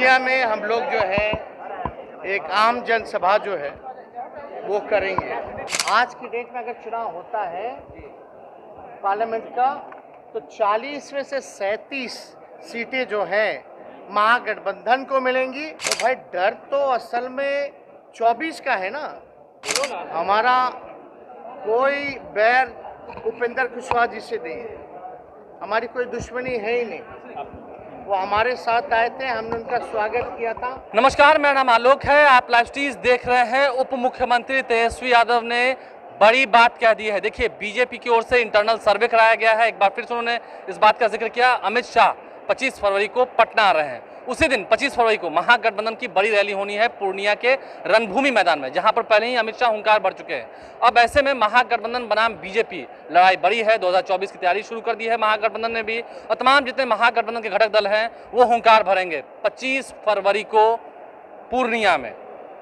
पूर्णिया में हम लोग जो है एक आम जनसभा जो है वो करेंगे। आज की डेट में अगर चुनाव होता है पार्लियामेंट का तो 40 में से 37 सीटें जो हैं महागठबंधन को मिलेंगी। तो भाई डर तो असल में 24 का है ना। हमारा कोई बैर उपेंद्र कुशवाहा जी से नहीं है, हमारी कोई दुश्मनी है ही नहीं। वो हमारे साथ आए थे, हमने उनका स्वागत किया था। नमस्कार, मेरा नाम आलोक है। आप लाइव स्ट्रीज देख रहे हैं। उप मुख्यमंत्री तेजस्वी यादव ने बड़ी बात कह दी है। देखिए, बीजेपी की ओर से इंटरनल सर्वे कराया गया है। एक बार फिर से उन्होंने इस बात का जिक्र किया। अमित शाह 25 फरवरी को पटना आ रहे हैं। उसी दिन 25 फरवरी को महागठबंधन की बड़ी रैली होनी है पूर्णिया के रणभूमि मैदान में, जहां पर पहले ही अमित शाह हुंकार भर चुके हैं। अब ऐसे में महागठबंधन बनाम बीजेपी लड़ाई बड़ी है। 2024 की तैयारी शुरू कर दी है महागठबंधन ने भी, और तमाम जितने महागठबंधन के घटक दल हैं वो हुंकार भरेंगे 25 फरवरी को पूर्णिया में।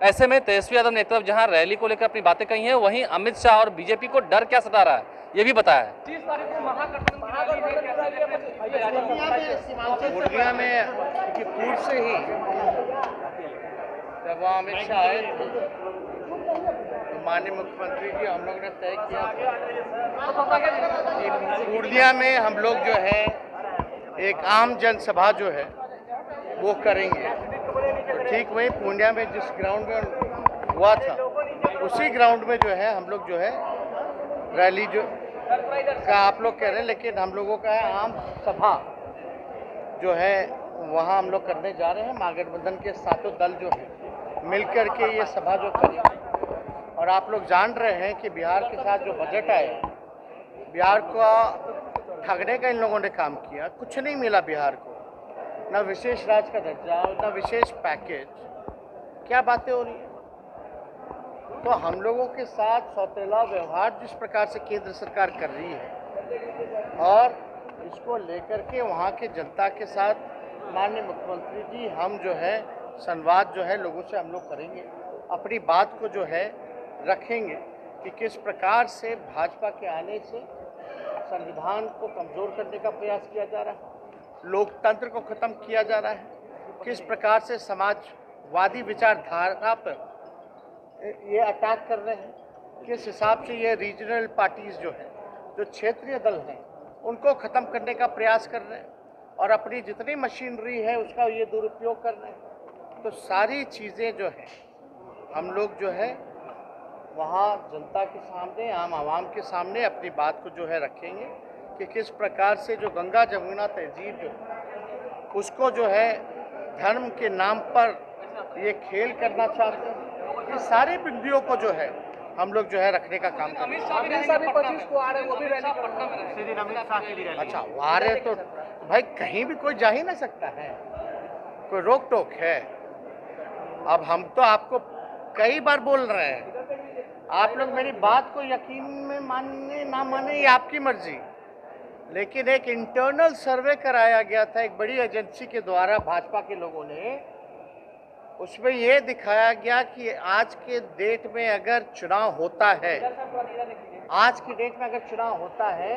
ऐसे में तेजस्वी यादव ने एक तरफ जहां रैली को लेकर अपनी बातें कही हैं, वहीं अमित शाह और बीजेपी को डर क्या सता रहा है ये भी बताया है। 30 तारीख को महागठबंधन पूर्णिया में क्योंकि पूर्व से ही जब वहाँ अमित शाह आए तो माननीय मुख्यमंत्री जी हम लोग ने तय किया कि पूर्णिया में हम लोग जो है एक आम जनसभा जो है वो करेंगे। तो ठीक वही पूर्णिया में जिस ग्राउंड में हुआ था उसी ग्राउंड में जो है हम लोग जो है रैली जो का आप लोग कह रहे हैं, लेकिन हम लोगों का है आम सभा जो है वहाँ हम लोग करने जा रहे हैं। महागठबंधन के सातों दल जो है मिलकर के ये सभा जो करेंगे। और आप लोग जान रहे हैं कि बिहार के साथ जो बजट आया, बिहार को ठगने का इन लोगों ने काम किया। कुछ नहीं मिला बिहार को, ना विशेष राज्य का दर्जा, ना विशेष पैकेज। क्या बातें हो रही है। तो हम लोगों के साथ सौतेला व्यवहार जिस प्रकार से केंद्र सरकार कर रही है और इसको लेकर के वहाँ के जनता के साथ माननीय मुख्यमंत्री जी हम जो है संवाद जो है लोगों से हम लोग करेंगे, अपनी बात को जो है रखेंगे कि किस प्रकार से भाजपा के आने से संविधान को कमज़ोर करने का प्रयास किया जा रहा है, लोकतंत्र को ख़त्म किया जा रहा है, किस प्रकार से समाजवादी विचारधारा पर ये अटैक कर रहे हैं, किस हिसाब से ये रीजनल पार्टीज़ जो है, जो क्षेत्रीय दल हैं, उनको ख़त्म करने का प्रयास कर रहे हैं और अपनी जितनी मशीनरी है उसका ये दुरुपयोग कर रहे हैं। तो सारी चीज़ें जो है हम लोग जो है वहाँ जनता के सामने, आम आवाम के सामने अपनी बात को जो है रखेंगे कि किस प्रकार से जो गंगा जमुना तहजीब जो उसको जो है धर्म के नाम पर ये खेल करना चाहते हैं। ये सारे बिंदुओं को जो है हम लोग जो है रखने का काम करेंगे। अच्छा, वो आ रहे तो भाई कहीं भी कोई जा ही ना सकता है, कोई रोक टोक है। अब हम तो आपको कई बार बोल रहे हैं, आप लोग मेरी बात को यकीन में माने ना माने ये आपकी मर्जी, लेकिन एक इंटरनल सर्वे कराया गया था एक बड़ी एजेंसी के द्वारा भाजपा के लोगों ने। उसमें ये दिखाया गया कि आज के डेट में अगर चुनाव होता है, आज की डेट में अगर चुनाव होता है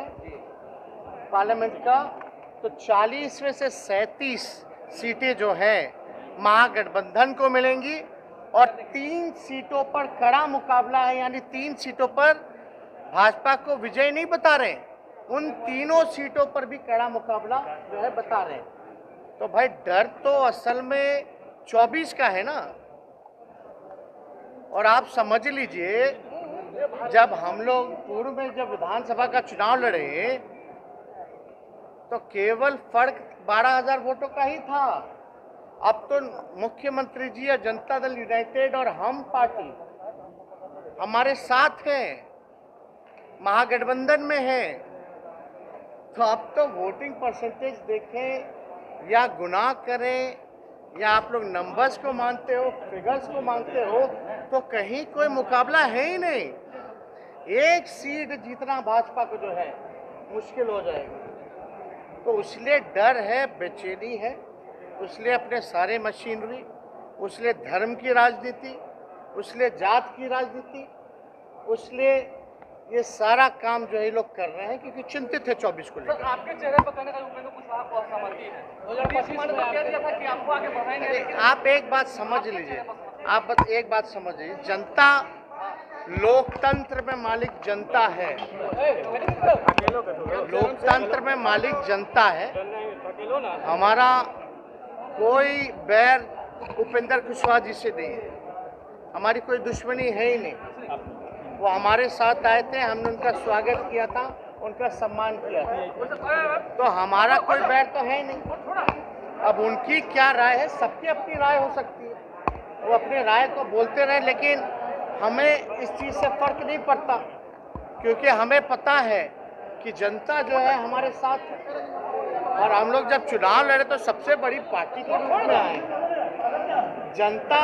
पार्लियामेंट का तो 40 में से 37 सीटें जो हैं महागठबंधन को मिलेंगी और 3 सीटों पर कड़ा मुकाबला है। यानी 3 सीटों पर भाजपा को विजय नहीं बता रहे, उन तीनों सीटों पर भी कड़ा मुकाबला जो है बता रहे हैं। तो भाई डर तो असल में 24 का है ना। और आप समझ लीजिए, जब हम लोग पूर्व में जब विधानसभा का चुनाव लड़े तो केवल फर्क 12,000 वोटों का ही था। अब तो मुख्यमंत्री जी और जनता दल यूनाइटेड और हम पार्टी हमारे साथ हैं, महागठबंधन में हैं। तो अब तो वोटिंग परसेंटेज देखें या गुना करें या आप लोग नंबर्स को मानते हो, फिगर्स को मानते हो, तो कहीं कोई मुकाबला है ही नहीं। एक सीट जीतना भाजपा को जो है मुश्किल हो जाएगा। तो इसलिए डर है, बेचैनी है, इसलिए अपने सारे मशीनरी, उसलिए धर्म की राजनीति, उसलिए जात की राजनीति, उसलिए ये सारा काम जो है ये लोग कर रहे हैं क्योंकि चिंतित है 24 को सर लेकर। आपके चेहरे पर कहने का उपेंद्र कुशवाहा को असहमति है 2025 में तो कह दिया था कि आपको आगे बढ़ाएंगे अरे, लेकिन आप एक बात समझ लीजिए, एक बात समझ लीजिए, जनता लोकतंत्र में मालिक जनता है, लोकतंत्र में मालिक जनता है। हमारा कोई बैर उपेंद्र कुशवाहा जी से नहीं है, हमारी कोई दुश्मनी है ही नहीं। वो हमारे साथ आए थे, हमने उनका स्वागत किया था, उनका सम्मान किया था, तो हमारा कोई बैर तो है ही नहीं। अब उनकी क्या राय है, सबकी अपनी राय हो सकती है, वो अपनी राय को बोलते रहे, लेकिन हमें इस चीज़ से फर्क नहीं पड़ता क्योंकि हमें पता है कि जनता जो है हमारे साथ है। और हम लोग जब चुनाव लड़े तो सबसे बड़ी पार्टी के रूप में आए। जनता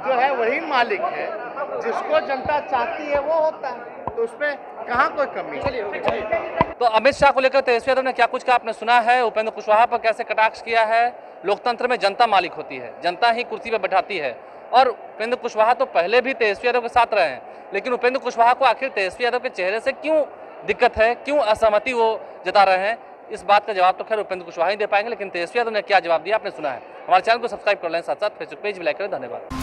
जो है वही मालिक है, जिसको जनता चाहती है वो होता है, तो उसमें कहाँ कोई कमी है। तो अमित शाह को लेकर तेजस्वी यादव ने क्या कुछ कहा आपने सुना है, उपेंद्र कुशवाहा पर कैसे कटाक्ष किया है। लोकतंत्र में जनता मालिक होती है, जनता ही कुर्सी पर बैठाती है। और उपेंद्र कुशवाहा तो पहले भी तेजस्वी यादव के साथ रहे हैं, लेकिन उपेंद्र कुशवाहा को आखिर तेजस्वी यादव के चेहरे से क्यों दिक्कत है, क्यों असहमति वो जता रहे हैं, इस बात का जवाब तो खैर उपेंद्र कुशवाहा ही दे पाएंगे। लेकिन तेजस्वी यादव ने क्या जवाब दिया आपने सुना है। हमारे चैनल को सब्सक्राइब कर लें, साथ साथ फेसबुक पेज भी लाइक करें। धन्यवाद।